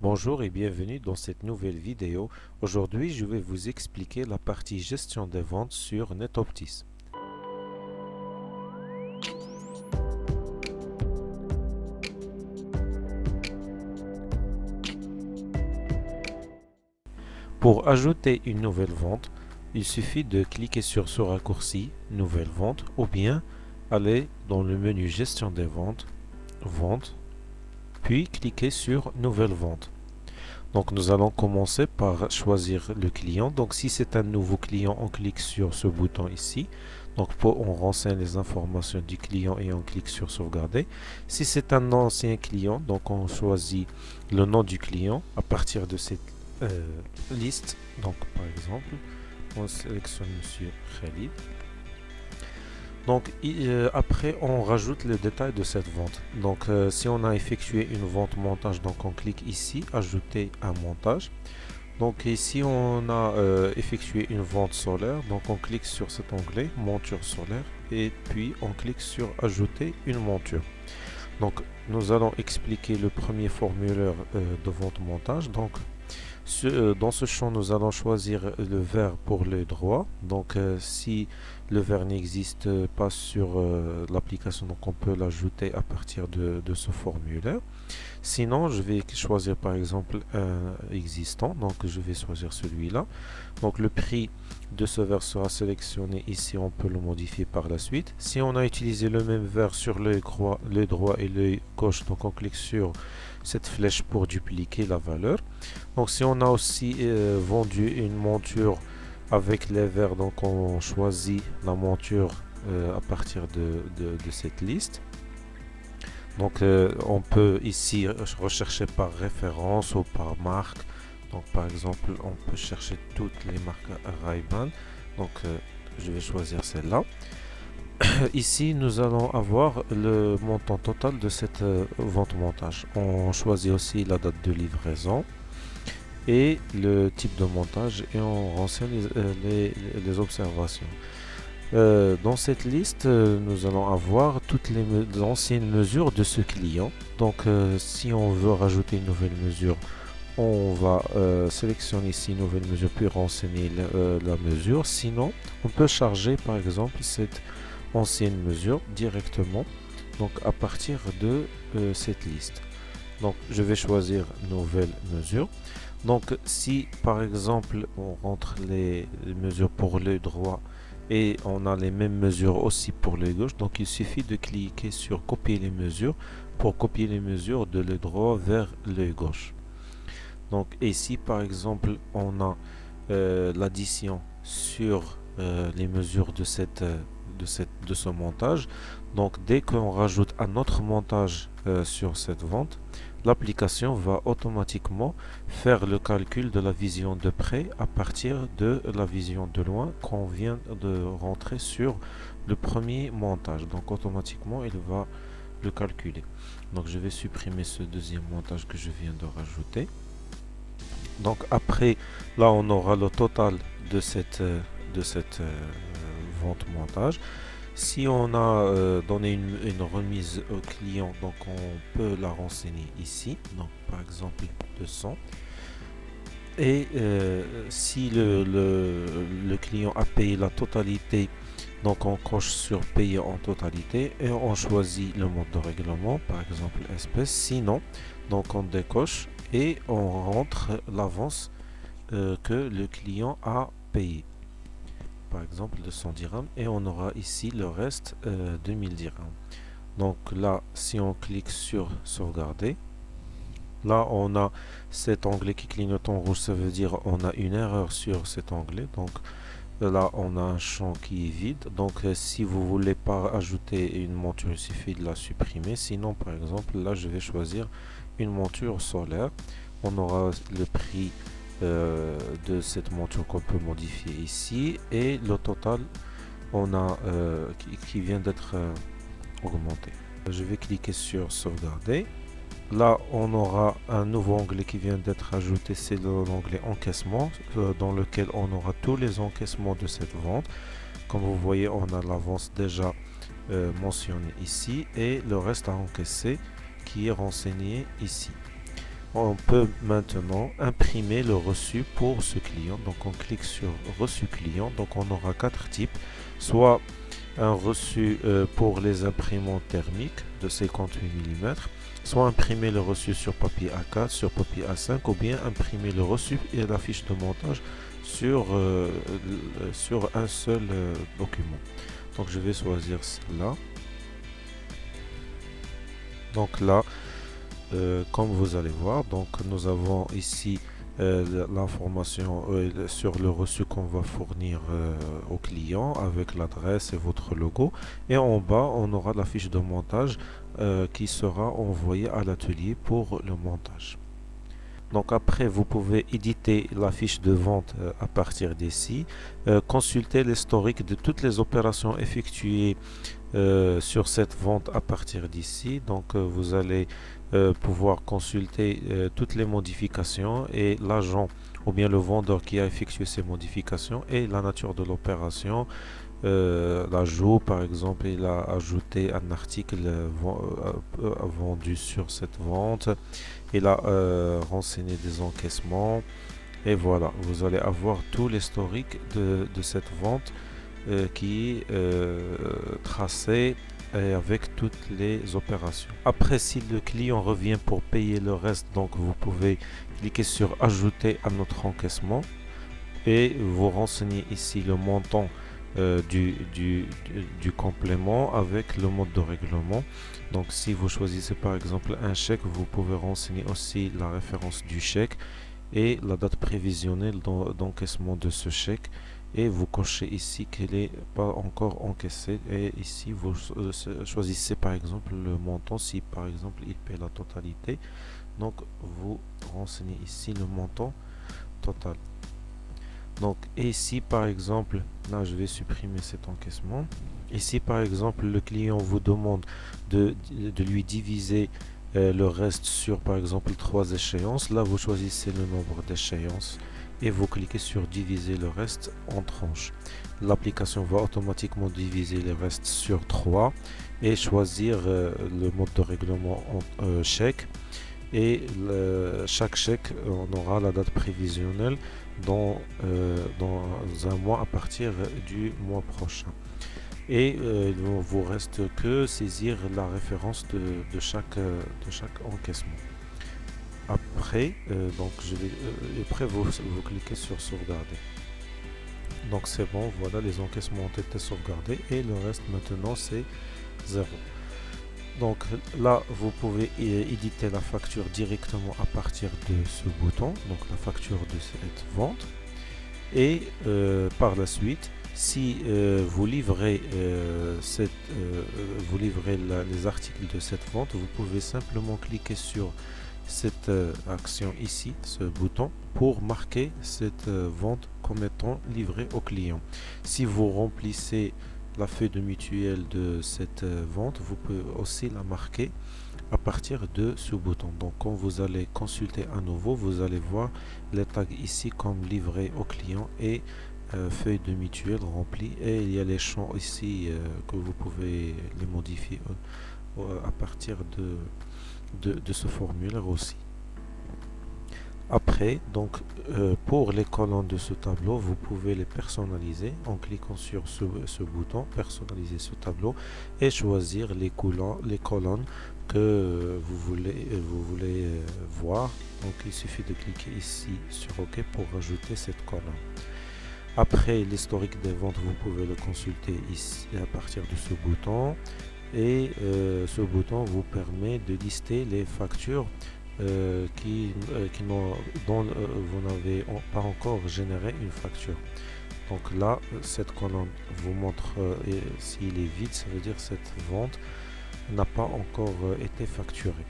Bonjour et bienvenue dans cette nouvelle vidéo. Aujourd'hui, je vais vous expliquer la partie gestion des ventes sur NetOptis. Pour ajouter une nouvelle vente, il suffit de cliquer sur ce raccourci Nouvelle vente ou bien aller dans le menu Gestion des ventes, Vente, puis cliquer sur Nouvelle vente. Donc nous allons commencer par choisir le client. Donc si c'est un nouveau client, on clique sur ce bouton ici. Donc on renseigne les informations du client et on clique sur sauvegarder. Si c'est un ancien client, donc on choisit le nom du client à partir de cette liste. Donc par exemple, on sélectionne Monsieur Khalid. Donc après on rajoute le détail de cette vente. Donc si on a effectué une vente montage, donc on clique ici ajouter un montage. Donc ici on a effectué une vente solaire, donc on clique sur cet onglet monture solaire et puis on clique sur ajouter une monture. Donc nous allons expliquer le premier formulaire de vente montage. Donc dans ce champ, nous allons choisir le vert pour les droits. Donc, si le vert n'existe pas sur l'application, donc on peut l'ajouter à partir de ce formulaire. Sinon, je vais choisir par exemple un existant. Donc, je vais choisir celui-là. Donc, le prix de ce vert sera sélectionné ici. On peut le modifier par la suite. Si on a utilisé le même vert sur l'œil droit et l'œil gauche, donc on clique sur cette flèche pour dupliquer la valeur. Donc, si on a aussi vendu une monture avec les verts, donc on choisit la monture à partir de cette liste. Donc on peut ici rechercher par référence ou par marque. Donc par exemple, on peut chercher toutes les marques Ray-Ban. Donc je vais choisir celle-là. Ici, nous allons avoir le montant total de cette vente montage. On choisit aussi la date de livraison et le type de montage et on renseigne les observations. Dans cette liste, nous allons avoir toutes les anciennes mesures de ce client. Donc, si on veut rajouter une nouvelle mesure, on va sélectionner ici nouvelle mesure puis renseigner la mesure. Sinon, on peut charger par exemple cette ancienne mesure directement. Donc, à partir de cette liste. Donc, je vais choisir nouvelle mesure. Donc, si par exemple on rentre les mesures pour le droit et on a les mêmes mesures aussi pour le gauche, donc il suffit de cliquer sur copier les mesures pour copier les mesures de le droit vers le gauche. Donc ici par exemple on a l'addition sur les mesures de ce montage. Donc dès qu'on rajoute un autre montage sur cette vente, l'application va automatiquement faire le calcul de la vision de près à partir de la vision de loin qu'on vient de rentrer sur le premier montage. Donc automatiquement il va le calculer. Donc je vais supprimer ce deuxième montage que je viens de rajouter. Donc après, là on aura le total de cette vente montage. Si on a donné une remise au client, donc on peut la renseigner ici. Donc par exemple 200. Et si le client a payé la totalité, donc on coche sur payer en totalité et on choisit le mode de règlement, par exemple espèce. Sinon, donc on décoche et on rentre l'avance que le client a payé. Par exemple 200 dirhams et on aura ici le reste 2000 dirhams. Donc là, si on clique sur sauvegarder, là on a cet onglet qui clignote en rouge, ça veut dire on a une erreur sur cet onglet. Donc là on a un champ qui est vide. Donc si vous voulez pas ajouter une monture, il suffit de la supprimer. Sinon par exemple là je vais choisir une monture solaire. On aura le prix de cette monture qu'on peut modifier ici et le total on a qui vient d'être augmenté. Je vais cliquer sur sauvegarder. Là on aura un nouveau onglet qui vient d'être ajouté, c'est l'onglet encaissement dans lequel on aura tous les encaissements de cette vente. Comme vous voyez, on a l'avance déjà mentionnée ici et le reste à encaisser qui est renseigné ici. on peut maintenant imprimer le reçu pour ce client. Donc on clique sur reçu client. Donc on aura quatre types, soit un reçu pour les imprimantes thermiques de 58 mm, soit imprimer le reçu sur papier A4, sur papier A5, ou bien imprimer le reçu et la fiche de montage sur un seul document. Donc je vais choisir celle-là. Donc là, comme vous allez voir, donc nous avons ici l'information sur le reçu qu'on va fournir au client avec l'adresse et votre logo. Et en bas, on aura la fiche de montage qui sera envoyée à l'atelier pour le montage. Donc après, vous pouvez éditer la fiche de vente à partir d'ici, consulter l'historique de toutes les opérations effectuées sur cette vente à partir d'ici. Donc vous allez pouvoir consulter toutes les modifications et l'agent ou bien le vendeur qui a effectué ces modifications et la nature de l'opération. L'ajout, par exemple, il a ajouté un article vendu sur cette vente. Il a renseigné des encaissements. Et voilà, vous allez avoir tout l'historique de cette vente qui est tracé et avec toutes les opérations. Après, si le client revient pour payer le reste, donc vous pouvez cliquer sur ajouter à notre encaissement et vous renseignez ici le montant du complément avec le mode de règlement. Donc si vous choisissez par exemple un chèque, vous pouvez renseigner aussi la référence du chèque et la date prévisionnelle d'encaissement de ce chèque, et vous cochez ici qu'elle n'est pas encore encaissée, et ici vous choisissez par exemple le montant. Si par exemple il paie la totalité, donc vous renseignez ici le montant total. Donc ici par exemple, là je vais supprimer cet encaissement. Ici par exemple, le client vous demande de lui diviser le reste sur par exemple 3 échéances. Là vous choisissez le nombre d'échéances et vous cliquez sur diviser le reste en tranches. L'application va automatiquement diviser le reste sur 3 et choisir le mode de règlement en chèque. Et chaque chèque, on aura la date prévisionnelle dans un mois à partir du mois prochain. Et il ne vous reste que saisir la référence de chaque encaissement. Après, après vous cliquez sur sauvegarder. Donc c'est bon, voilà, les encaissements ont été sauvegardés et le reste maintenant c'est 0. Donc là, vous pouvez éditer la facture directement à partir de ce bouton, donc la facture de cette vente. Et par la suite, si vous livrez, les articles de cette vente, vous pouvez simplement cliquer sur cette action ici, ce bouton, pour marquer cette vente comme étant livrée au client. Si vous remplissez la feuille de mutuelle de cette vente, vous pouvez aussi la marquer à partir de ce bouton. Donc quand vous allez consulter à nouveau, vous allez voir les tags ici comme livré au client et feuille de mutuelle remplie, et il y a les champs ici que vous pouvez les modifier à partir de ce formulaire aussi. Après, donc pour les colonnes de ce tableau, vous pouvez les personnaliser en cliquant sur ce bouton personnaliser ce tableau et choisir les colonnes que vous voulez voir. Donc il suffit de cliquer ici sur OK pour ajouter cette colonne. Après, l'historique des ventes, vous pouvez le consulter ici à partir de ce bouton, et ce bouton vous permet de lister les factures dont vous n'avez pas encore généré une facture. Donc là, cette colonne vous montre s'il est vide, ça veut dire que cette vente n'a pas encore été facturée.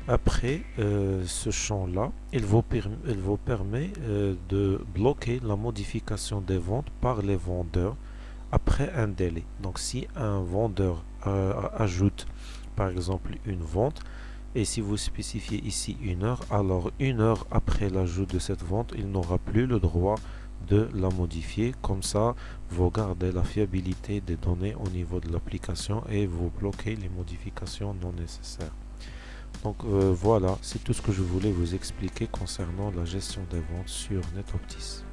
Après, ce champ-là, il vous permet de bloquer la modification des ventes par les vendeurs après un délai. Donc si un vendeur ajoute par exemple une vente, et si vous spécifiez ici 1 heure, alors 1 heure après l'ajout de cette vente, il n'aura plus le droit de la modifier. Comme ça, vous gardez la fiabilité des données au niveau de l'application et vous bloquez les modifications non nécessaires. Donc voilà, c'est tout ce que je voulais vous expliquer concernant la gestion des ventes sur NetOptis.